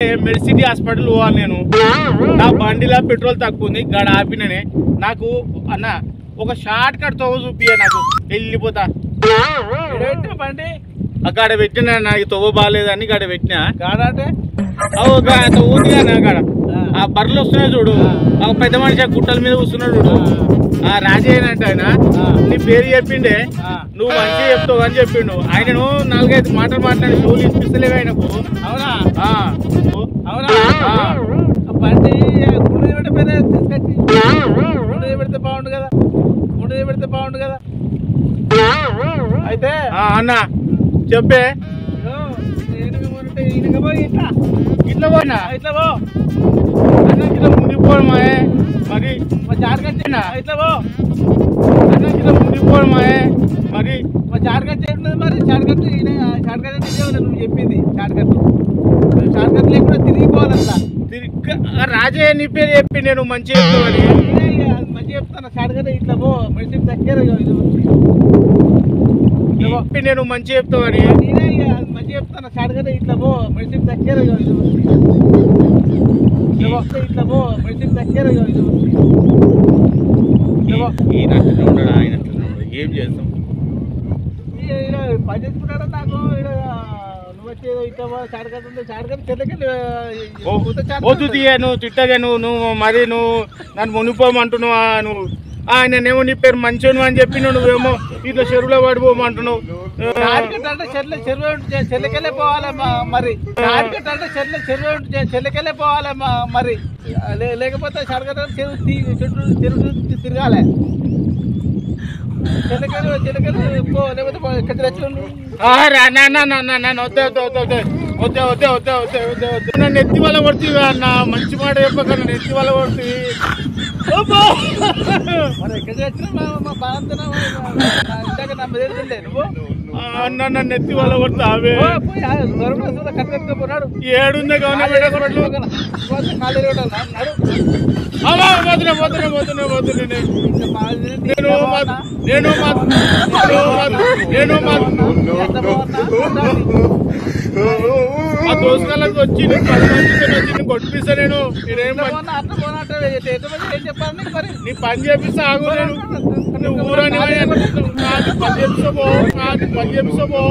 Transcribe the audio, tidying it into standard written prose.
Medicity hospital పోవాలి నేను. నా బండిలో పెట్రోల్ తక్కువ ఉంది, గాడ ఆపిననే. నాకు అన్న ఒక షార్ట్ కట్ తవ్వ చూపియ, నాకు వెళ్ళిపోతా. బండి అక్కడ పెట్టినా, నాకు తవ్వ బాగాలేదని గాడ పెట్టినా. గాడ అంటే ఊది కానీ అక్కడ ఆ బర్రెలు వస్తున్నాయి చూడు, ఒక పెద్ద మనిషి ఆ గుట్టల మీద కూర్చున్నాడు చూడు, ఆ రాజయ్యనంట ఆయన. నీ పేరు చెప్పిండే, నువ్వు మంచిగా చెప్తావు అని చెప్పిండు. ఆయనను 4-5 మాటలు మాట్లాడి షోలు ఇప్పిస్తలేవు ఆయనకు. అవునా అవునా ఆ. బండి గుండె పెట్టిపోయినా తీసుకొచ్చి గుండె పెడితే బాగుండు కదా, గుండె పెడితే బాగుండు కదా. అయితే అన్న చెప్పే. ఇట్లా పోయినా ఇట్లా పో అన్న ఇట్లా ముందుకుపోవడమాయే మరి జాడకట్టేనా ఇట్లా పో అన్న ఇట్లా ముందుకుపోవడమాయే మరి షార్ట్కట్ చేస్తున్నది. మరి షార్ట్కట్ షార్ట్కట్ నువ్వు చెప్పింది షార్ట్కట్. షార్ట్కట్ లేకుండా తిరిగిపోవాలట్లా. రాజయ్య నీ పేరు చెప్పి నేను మంచిగా చెప్తామని మంచిగా చెప్తాను. షార్ట్కట్ ఇట్లా పో, మెడిసిన్ దగ్గర చెప్పి నేను మంచిగా చెప్తామని నేనే మంచిగా చెప్తాను. షార్ట్కట్ ఇట్లా పో, మెడిసిన్ దగ్గర ఇట్లా పో, మెడిసిన్ దగ్గర ఈయనట్లనే ఉన్నాడు, ఆయనట్లనే ఉన్నాడు. ఏం చేస్తాం? పని చేసుకుంటాడా నాకు. నువ్వు వచ్చేదో ఇట్లా షార్ట్కట్ ఉంది, షార్ట్కట్ చెల్లకెళ్ళి వద్దు తీయ, నువ్వు తిట్టగా నువ్వు మరి నువ్వు నన్ను మునిపోమంటున్నావా? నువ్వు ఆయననేమో నీ పేరు మంచోను అని చెప్పి నువ్వేమో ఇట్లా చెరువులో పడిపోమంటున్నావు. షార్ట్కట్ అంటే చెల్లెకెళ్ళే పోవాలి మరి. షార్ట్కట్ అంటే చెల్లెకెళ్ళే పోవాలి మరి. లేకపోతే షార్ట్కట్ అంటే చెరువు తిరగాలి. చెల్లెకెళ్ళి పో, లేకపోతే నన్ను ఎత్తి వల్ల కొడుతుంది అన్న. మంచి మాట చెప్పక నన్ను ఎత్తి వల్ల కొడుతుంది. అన్న నన్ను ఎత్తి వల్ల కొడుతావే. ఏడుందే గవర్నమెంట్ మా దోస్తులకు వచ్చి 10 మందితో వచ్చి కొట్టిపిస్తా. నేను నీ పని చేపిస్తా. ఆగు, నేను ఊరని పని చేపిస్తావు.